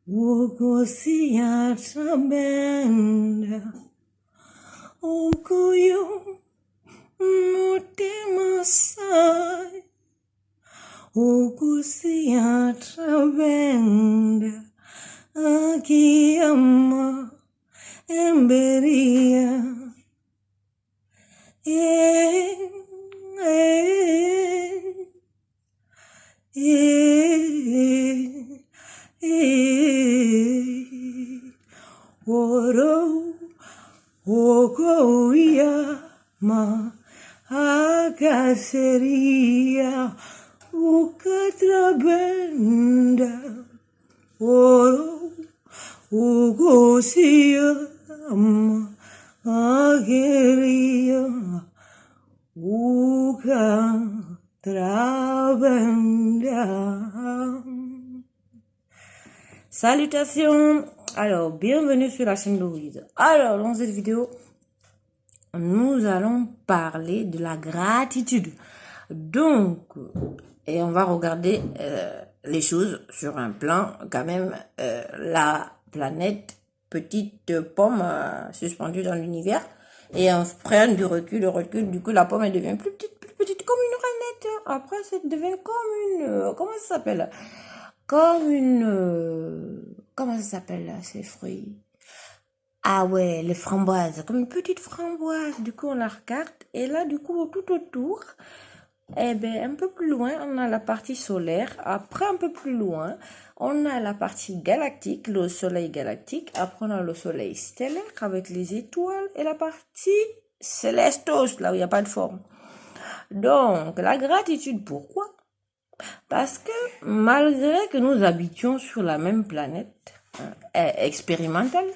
Wokosia Trabenda Okuyo Motemasai Wokosia Trabenda Akiyama Emberia eh, eh, Oro Okoya ma Akaseria Ukatrabenda Oro Ogosia ma Akeria Ukatrabenda. Salutations, alors bienvenue sur la chaîne Louise. Alors dans cette vidéo, nous allons parler de la gratitude. Donc, et on va regarder les choses sur un plan quand même, la planète, petite pomme suspendue dans l'univers, et on prend du recul, du coup la pomme elle devient plus petite comme une rainette. Après ça devient comme une, comment ça s'appelle? Comme une, comment ça s'appelle là, ces fruits? Ah ouais, les framboises, comme une petite framboise. Du coup, on la regarde. Et là, du coup, tout autour, eh ben, un peu plus loin, on a la partie solaire. Après, un peu plus loin, on a la partie galactique, le soleil galactique. Après, on a le soleil stellaire avec les étoiles. Et la partie célestos, là où il n'y a pas de forme. Donc, la gratitude, pourquoi? Parce que malgré que nous habitions sur la même planète expérimentale,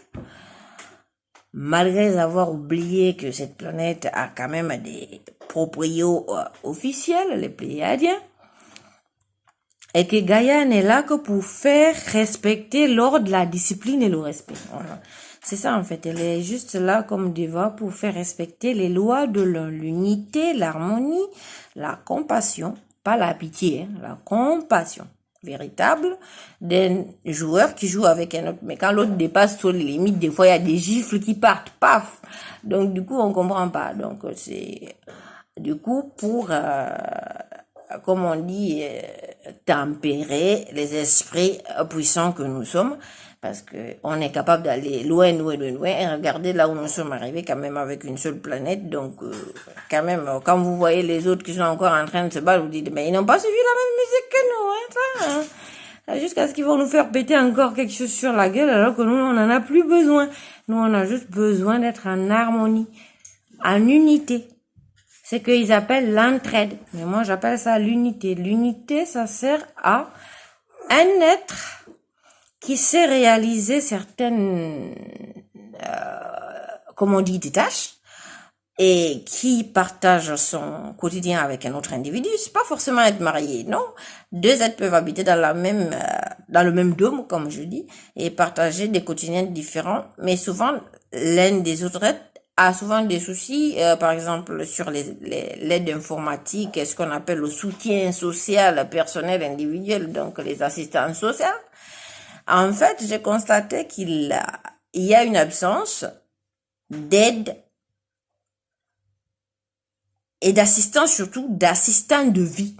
malgré avoir oublié que cette planète a quand même des proprios officiels, les Pléiadiens, et que Gaïa n'est là que pour faire respecter l'ordre, la discipline et le respect. Voilà. C'est ça en fait, elle est juste là comme diva pour faire respecter les lois de l'unité, l'harmonie, la compassion, pas la pitié, hein, la compassion véritable d'un joueur qui joue avec un autre. Mais quand l'autre dépasse sur les limites, des fois il y a des gifles qui partent, paf. Donc du coup on comprend pas. Donc c'est du coup pour comme on dit, tempérer les esprits puissants que nous sommes, parce que on est capable d'aller loin, et regardez là où nous sommes arrivés quand même avec une seule planète. Donc quand même, quand vous voyez les autres qui sont encore en train de se battre, vous dites, mais ils n'ont pas suivi la même musique que nous, hein, ça, hein. Jusqu'à ce qu'ils vont nous faire péter encore quelque chose sur la gueule, alors que nous, on n'en a plus besoin. Nous, on a juste besoin d'être en harmonie, en unité. C'est qu'ils appellent l'entraide. Mais moi, j'appelle ça l'unité. L'unité, ça sert à un être qui sait réaliser certaines, comme on dit, des tâches et qui partage son quotidien avec un autre individu. C'est pas forcément être marié, non. Deux êtres peuvent habiter dans la même, dans le même dôme, comme je dis, et partager des quotidiens différents. Mais souvent, l'un des autres êtres a souvent des soucis, par exemple sur l'aide informatique, ce qu'on appelle le soutien social personnel individuel, donc les assistants sociaux. En fait, j'ai constaté qu'il y a une absence d'aide et d'assistance, surtout d'assistants de vie.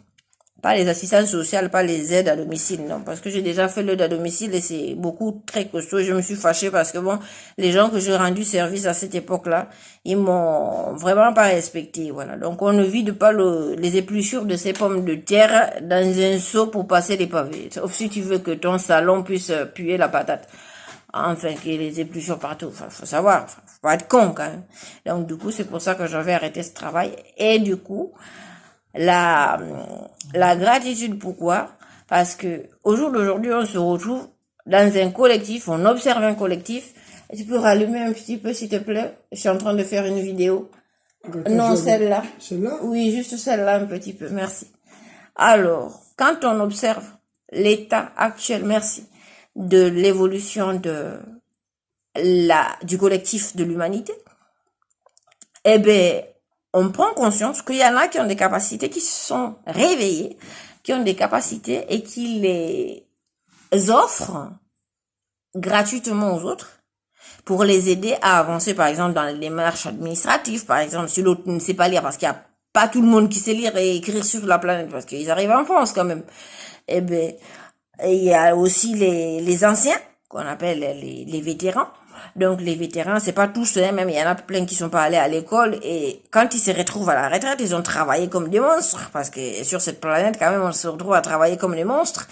Pas les assistants sociaux, pas les aides à domicile, non. Parce que j'ai déjà fait l'aide à domicile et c'est beaucoup très costaud. Je me suis fâchée parce que bon, les gens que j'ai rendu service à cette époque-là, ils m'ont vraiment pas respecté, voilà. Donc on ne vide pas les épluchures de ces pommes de terre dans un seau pour passer les pavés. Sauf si tu veux que ton salon puisse puer la patate. Enfin, qu'il y ait les épluchures partout. Enfin, faut savoir. Faut pas être con, quand même. Donc, du coup, c'est pour ça que j'avais arrêté ce travail. Et du coup, la gratitude, pourquoi? Parce que au jour d'aujourd'hui, on se retrouve dans un collectif, on observe un collectif. Tu peux rallumer un petit peu, s'il te plaît? Je suis en train de faire une vidéo. Non, celle-là. Celle-là? Oui, juste celle-là un petit peu, merci. Alors, quand on observe l'état actuel, merci, de l'évolution du collectif de l'humanité, eh ben, on prend conscience qu'il y en a qui ont des capacités, qui se sont réveillées, qui ont des capacités et qui les offrent gratuitement aux autres pour les aider à avancer, par exemple, dans les démarches administratives, par exemple, si l'autre ne sait pas lire, parce qu'il n'y a pas tout le monde qui sait lire et écrire sur la planète, parce qu'ils arrivent en France quand même. Eh ben, il y a aussi les anciens, qu'on appelle les vétérans. Donc les vétérans, c'est pas tous, hein, même il y en a plein qui sont pas allés à l'école, et quand ils se retrouvent à la retraite, ils ont travaillé comme des monstres, parce que sur cette planète, quand même, on se retrouve à travailler comme des monstres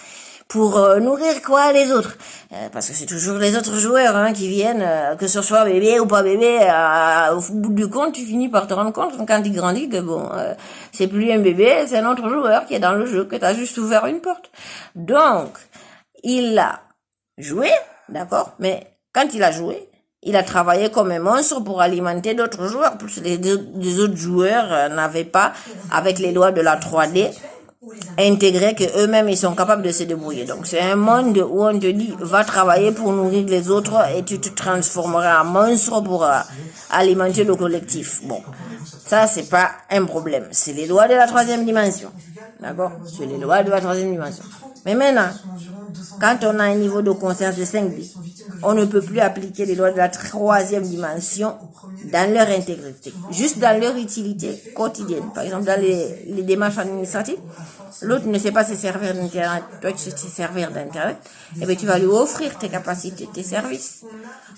pour nourrir quoi les autres, parce que c'est toujours les autres joueurs hein, qui viennent, que ce soit bébé ou pas bébé, au bout du compte tu finis par te rendre compte quand il grandit que bon, c'est plus un bébé, c'est un autre joueur qui est dans le jeu, que t'as juste ouvert une porte. Donc il a joué, d'accord, mais quand il a joué, il a travaillé comme un monstre pour alimenter d'autres joueurs, plus les autres joueurs n'avaient pas, avec les lois de la 3D, intégrer que eux-mêmes ils sont capables de se débrouiller. Donc c'est un monde où on te dit va travailler pour nourrir les autres et tu te transformeras en monstre pour alimenter le collectif. Bon, ça c'est pas un problème, c'est les lois de la 3e dimension, d'accord, c'est les lois de la 3e dimension. Mais maintenant, quand on a un niveau de conscience de 5D, on ne peut plus appliquer les lois de la 3e dimension dans leur intégrité, juste dans leur utilité quotidienne. Par exemple, dans les démarches administratives, l'autre ne sait pas se servir d'Internet, toi tu sais te servir d'Internet, et bien tu vas lui offrir tes capacités, tes services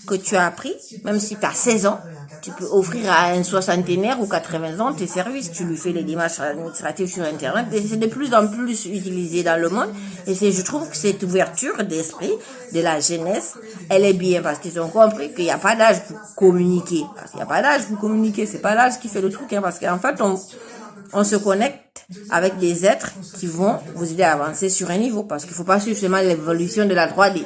que tu as appris, même si tu as 16 ans, tu peux offrir à un soixantenaire ou 80 ans tes services, tu lui fais les démarches administratives sur Internet, et c'est de plus en plus utilisé dans le monde, et je trouve que cette ouverture d'esprit de la jeunesse, elle est bien, parce qu'ils ont compris qu'il n'y a pas d'âge pour communiquer, parce qu'il n'y a pas d'âge pour communiquer, c'est pas l'âge qui fait le truc, hein, parce qu'en fait, on se connecte avec des êtres qui vont vous aider à avancer sur un niveau, parce qu'il faut pas suivre seulement l'évolution de la 3D,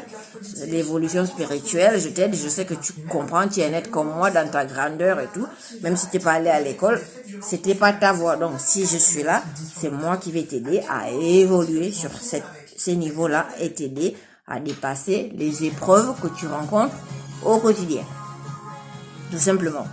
l'évolution spirituelle. Je t'aide, je sais que tu comprends, tu es un être comme moi dans ta grandeur et tout, même si tu n'es pas allé à l'école, c'était pas ta voie. Donc si je suis là, c'est moi qui vais t'aider à évoluer sur ces niveaux-là et t'aider à dépasser les épreuves que tu rencontres au quotidien, tout simplement.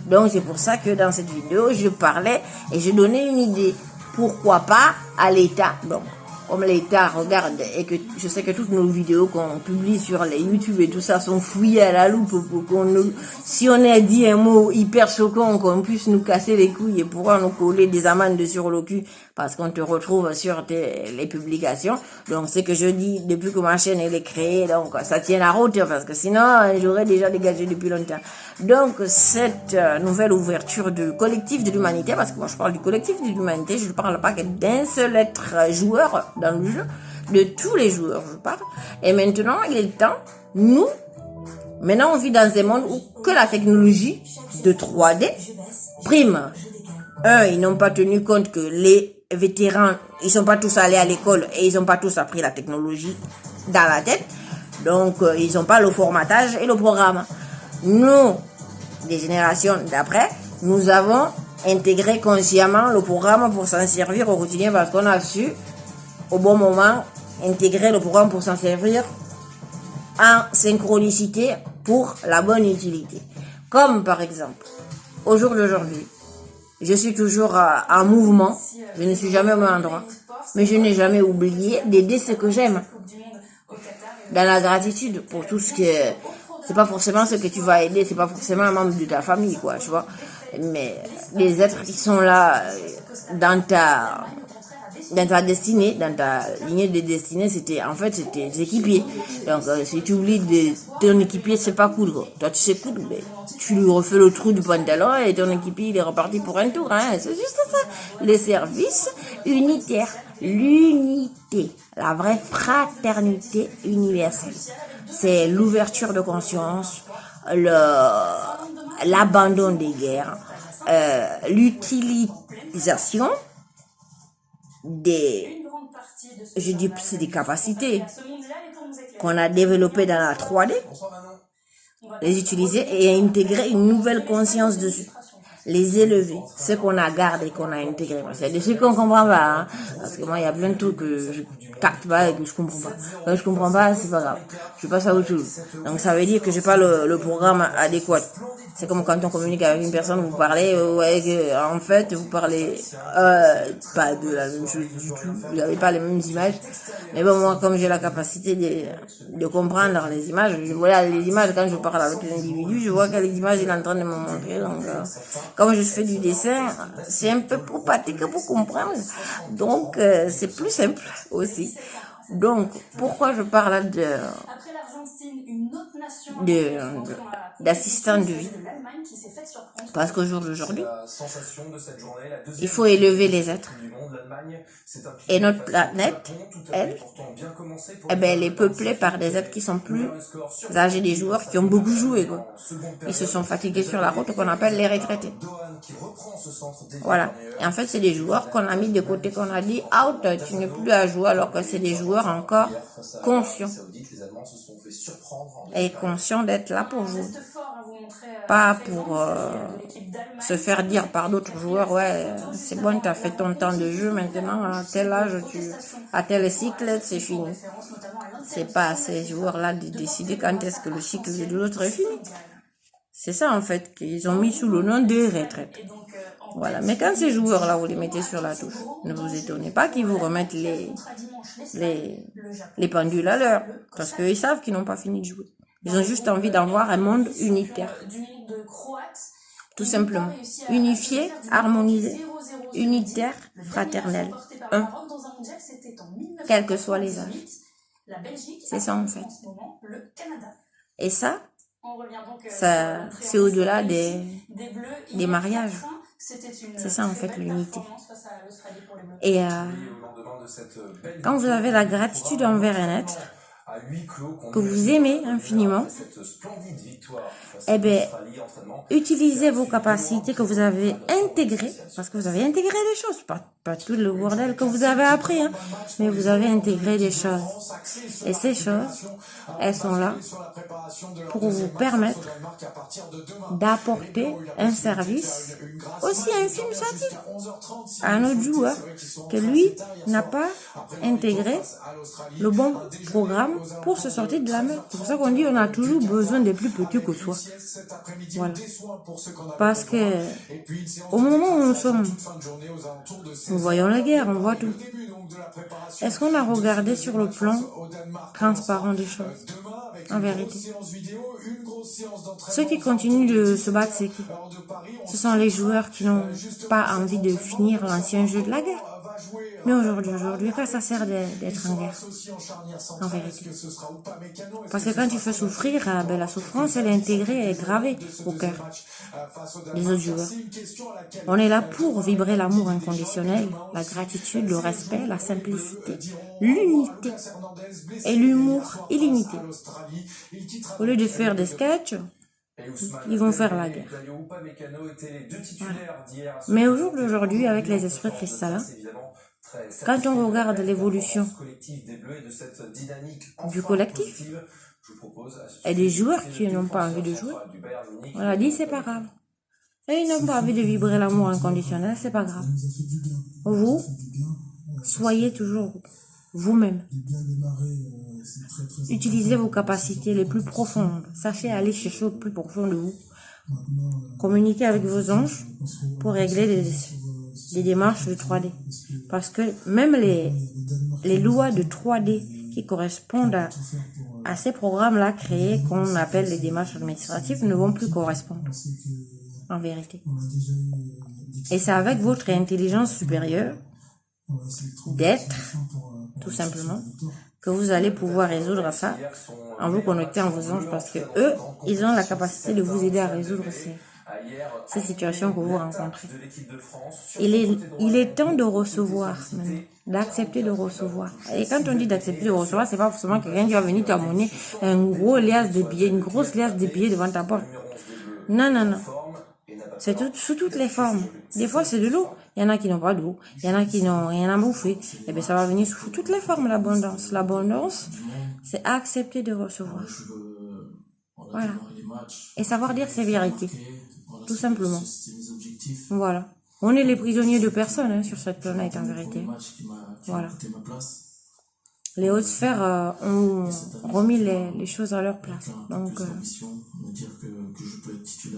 Donc c'est pour ça que dans cette vidéo, je parlais et je donnais une idée. Pourquoi pas à l'État, donc comme l'État regarde et que je sais que toutes nos vidéos qu'on publie sur les YouTube et tout ça sont fouillées à la loupe pour qu'on nous, si on a dit un mot hyper choquant, qu'on puisse nous casser les couilles et pouvoir nous coller des amendes sur le cul parce qu'on te retrouve sur les publications. Donc ce que je dis depuis que ma chaîne elle est créée, donc ça tient la route parce que sinon j'aurais déjà dégagé depuis longtemps. Donc cette nouvelle ouverture du collectif de l'humanité, parce que moi je parle du collectif de l'humanité, je ne parle pas que d'un seul être joueur dans le jeu, de tous les joueurs je parle. Et maintenant il est temps, maintenant on vit dans un monde où que la technologie de 3D prime. Ils n'ont pas tenu compte que les vétérans, ils sont pas tous allés à l'école et ils n'ont pas tous appris la technologie dans la tête. Donc ils n'ont pas le formatage et le programme. Nous, des générations d'après, nous avons intégré consciemment le programme pour s'en servir au quotidien parce qu'on a su, au bon moment, intégrer le programme pour s'en servir en synchronicité pour la bonne utilité. Comme par exemple, au jour d'aujourd'hui, je suis toujours en mouvement, je ne suis jamais au même endroit, mais je n'ai jamais oublié d'aider ce que j'aime. Dans la gratitude pour tout ce que... C'est pas forcément ce que tu vas aider, c'est pas forcément un membre de ta famille, quoi, tu vois. Mais les êtres qui sont là dans ta destinée, dans ta lignée de destinée, c'était tes équipiers. Donc si tu oublies de ton équipier, c'est pas cool, quoi. Toi tu sais coudre, mais tu lui refais le trou du pantalon et ton équipier il est reparti pour un tour, hein. C'est juste ça. Les services unitaires, l'unité, la vraie fraternité universelle. C'est l'ouverture de conscience, l'abandon des guerres, l'utilisation c'est des capacités qu'on a développées dans la 3D, les utiliser et intégrer une nouvelle conscience dessus. les élever, ce qu'on a gardé, qu'on a intégré. Parce qu'il y a des trucs qu'on comprend pas, hein. Parce que moi, il y a plein de trucs que je capte pas et que je comprends pas. Quand je comprends pas, c'est pas grave. Je passe à autre chose. Donc ça veut dire que j'ai pas le programme adéquat. C'est comme quand on communique avec une personne, vous parlez, ouais, en fait, vous parlez pas de la même chose du tout. Vous n'avez pas les mêmes images. Mais bon, moi, comme j'ai la capacité de comprendre les images, je vois les images quand je parle avec l'individu, je vois quelles images il est en train de me montrer. Donc, comme je fais du dessin, c'est un peu plus pratique pour comprendre. Donc, c'est plus simple aussi. Donc, pourquoi je parle d'assistant de vie? Parce qu'au jour d'aujourd'hui, il faut élever les êtres. Et notre planète, elle, eh ben, elle est peuplée par des êtres qui sont plus âgés, des joueurs qui ont beaucoup joué, quoi. Ils se sont fatigués sur la route, qu'on appelle les retraités. Voilà. Et en fait, c'est des joueurs qu'on a mis de côté, qu'on a dit out, tu n'es plus à jouer, alors que c'est des joueurs encore conscients. Et conscients d'être là pour jouer. Pas pour se faire dire par d'autres joueurs, ouais, c'est bon, tu as fait ton temps de jeu, maintenant, à tel âge, à tel cycle, c'est fini. C'est pas à ces joueurs-là de décider quand est-ce que le cycle de l'autre est fini. C'est ça, en fait, qu'ils ont mis sous le nom de retraite. Voilà. Mais quand ces joueurs-là, vous les mettez sur la touche, ne vous étonnez pas qu'ils vous remettent les pendules à l'heure. Parce qu'ils savent qu'ils n'ont pas fini de jouer. Ils ont juste envie d'avoir un monde unitaire. Tout simplement. Unifié, harmonisé, unitaire, fraternel. Un. Quels que soient les âges. C'est ça, en fait. Et ça, c'est au-delà des mariages. C'est ça, en fait, l'unité. Et quand vous avez la gratitude envers un être, que vous aimez infiniment, eh bien, utilisez vos capacités que vous avez intégrées, parce que vous avez intégré des choses, pas tout le bordel que vous avez appris, hein, mais vous avez intégré des choses. Et ces choses, elles sont là pour vous permettre d'apporter un service aussi infime soit-il à un autre joueur que lui n'a pas intégré le bon programme pour se sortir de la merde. C'est pour ça qu'on dit qu'on a toujours besoin des plus petits que soi. Voilà. Parce que au moment où nous sommes, nous voyons la guerre, on voit tout. Est-ce qu'on a regardé sur le plan transparent des choses? En vérité. Ceux qui continuent de se battre, c'est qui? Ce sont les joueurs qui n'ont pas envie de finir l'ancien jeu de la guerre. Mais aujourd'hui, quoi ça sert d'être en guerre? En vérité. Parce que quand tu fais souffrir, ben, la souffrance, elle est intégrée et gravée au cœur des autres joueurs. On est là pour vibrer l'amour inconditionnel, la gratitude, le respect, la simplicité, l'unité et l'humour illimité. Au lieu de faire des sketchs, ils vont faire la guerre. Voilà. Mais au jour d'aujourd'hui, avec les esprits cristallins, quand on regarde l'évolution du collectif et des joueurs qui n'ont pas envie de jouer, on a dit c'est pas grave. Et ils n'ont pas envie de vibrer l'amour inconditionnel, c'est pas grave. Vous, soyez toujours vous-même. Utilisez vos capacités les plus profondes. Sachez aller chercher au plus profond de vous. Communiquez avec vos anges pour régler des démarches de 3D. Parce que même les lois de 3D qui correspondent à ces programmes-là créés, qu'on appelle les démarches administratives, ne vont plus correspondre. En vérité. Et c'est avec votre intelligence supérieure d'être, tout simplement, que vous allez pouvoir résoudre ça en vous connectant à vos anges, parce que eux, ils ont la capacité de vous aider à résoudre ces situations que vous rencontrez. Il est temps de recevoir maintenant, d'accepter de recevoir. Et quand on dit d'accepter de recevoir, c'est pas forcément quelqu'un qui va venir t'amener un gros liasse de billets, une grosse liasse de billets devant ta porte. Non, non, non. C'est sous toutes les formes. Des fois, c'est de l'eau. Il y en a qui n'ont pas d'eau. Il y en a qui n'ont rien à bouffer. Et bien, ça va venir sous toutes les formes, l'abondance. L'abondance, c'est accepter de recevoir. Voilà. Et savoir dire ses vérités. Tout simplement. Voilà. On est les prisonniers de personne hein, sur cette planète en vérité. Voilà. Les hautes sphères ont remis les choses à leur place. Donc,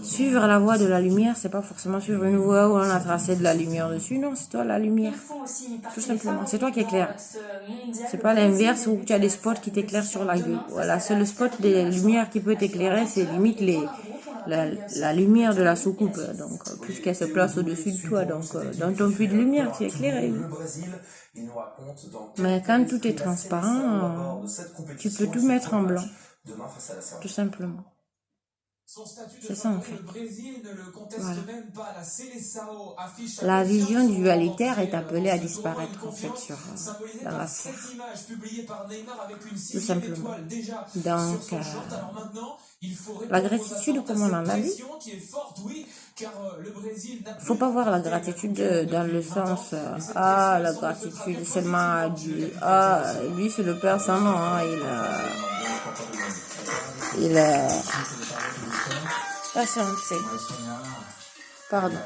suivre la voie de la lumière, c'est pas forcément suivre une voie où on a tracé de la lumière dessus. Non, c'est toi la lumière. Tout simplement. C'est toi qui éclaire. C'est pas l'inverse où tu as des spots qui t'éclairent sur la gueule. Voilà, c'est le spot des lumières qui peut t'éclairer, c'est limite la lumière de la soucoupe. Donc, puisqu'elle se place au-dessus de toi. Donc, dans ton puits de lumière, tu es éclairé. Mais quand tout est transparent, tu peux tout mettre en blanc. Tout simplement. C'est ça en fait. Voilà. La vision dualitaire est appelée à disparaître en fait dans la sphère. Tout simplement. Donc, la gratitude, comme on en a dit, faut pas voir la gratitude dans le sens la gratitude seulement à Dieu. Lui c'est le Père sans nom, hein, il pardon.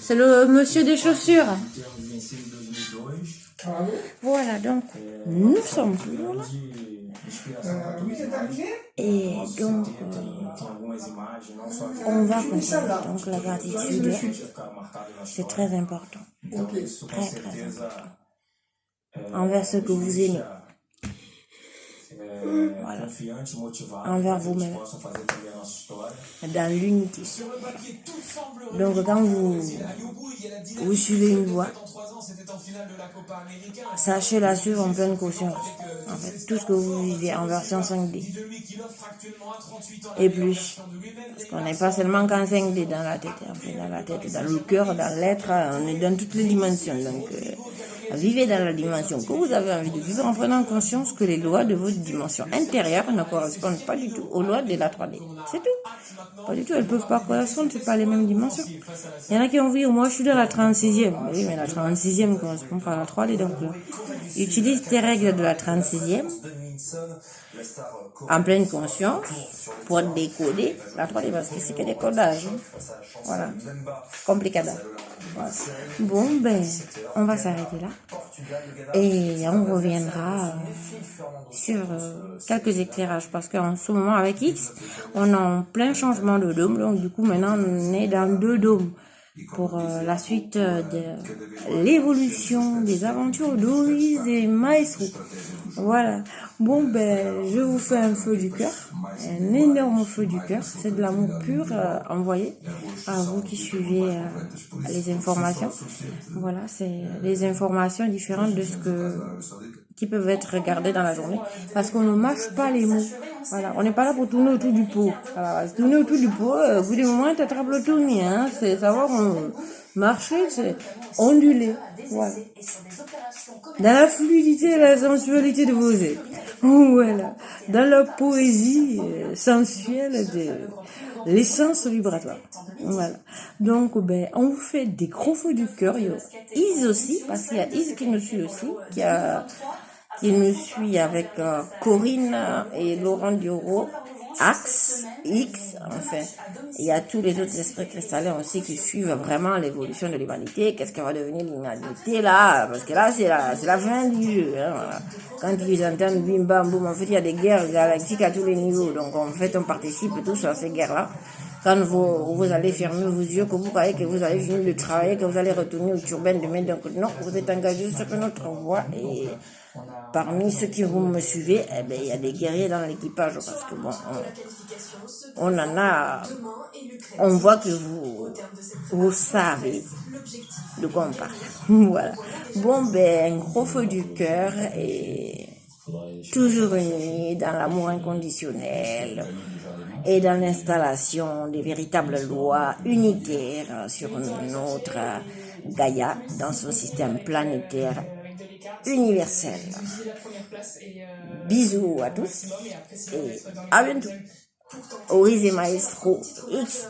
C'est le monsieur des chaussures. Voilà, donc nous sommes toujours là. Et donc on va continuer. Donc la gratitude, c'est très important. Très très important. Envers ce que vous aimez. Voilà. Envers vous-même. Dans l'unité. Donc quand vous suivez une voie, sachez la suivre en pleine conscience. En fait, tout ce que vous vivez en version 5D. Et plus. Parce qu'on n'est pas seulement qu'en 5D dans la tête. En fait, dans la tête, dans le cœur, dans l'être, on est dans toutes les dimensions. Donc, vivez dans la dimension que vous avez envie de vivre en prenant conscience que les lois de votre dimension intérieure ne correspondent pas du tout aux lois de la 3D. C'est tout. Pas du tout, elles ne peuvent pas correspondre, c'est pas les mêmes dimensions. Il y en a qui ont dit, moi je suis dans la 36e. Oui, mais la 36e ne correspond pas à la 3D, donc là. Utilise tes règles de la 36e en pleine conscience pour décoder la 3D, parce que c'est que des codages. Voilà. Complicada. Voilà. Bon, on va s'arrêter là. Et on reviendra sur quelques éclairages, parce qu'en ce moment, avec X, on est en plein changement de dôme. Donc, du coup, maintenant, on est dans 2 dômes. Pour la suite de l'évolution des aventures d'Oris et Maestro. Voilà. Bon, je vous fais un feu du cœur, un énorme feu du cœur. C'est de l'amour pur envoyé à vous qui suivez les informations. Voilà, c'est des informations différentes de ce qui peuvent être regardées dans la journée, parce qu'on ne mâche pas les mots. Voilà, on n'est pas là pour tourner autour du pot. Voilà, tourner autour du pot, au bout du moment, tu attrapes le tournis, hein. C'est savoir marcher, c'est onduler. Voilà. Dans la fluidité et la sensualité de vos êtres. Voilà. Dans la poésie sensuelle de l'essence vibratoire. Voilà. Donc, on vous fait des gros feux du cœur. Il y a Is aussi, parce qu'il y a Is qui nous suit aussi, qui nous suit avec Corinne et Laurent Dioro, X, enfin. Il y a tous les autres esprits cristallins aussi qui suivent vraiment l'évolution de l'humanité. Qu'est-ce qu'elle va devenir l'humanité là? Parce que là, c'est la fin du jeu. Hein, voilà. Quand ils entendent bim bam boum, en fait, il y a des guerres galactiques à tous les niveaux. Donc, en fait, on participe tous à ces guerres-là. Quand vous allez fermer vos yeux, que vous croyez que vous allez finir de travailler, que vous allez retourner au turbin demain, donc non, vous êtes engagé sur notre voie. Et parmi ceux qui vous me suivez, il y a des guerriers dans l'équipage, parce que on en a, on voit que vous savez de quoi on parle. Voilà. Bon, un gros feu du cœur et toujours unis dans l'amour inconditionnel et dans l'installation des véritables lois unitaires sur notre Gaïa dans son système planétaire universel. Bisous à tous et à bientôt. Oris et Maestro X.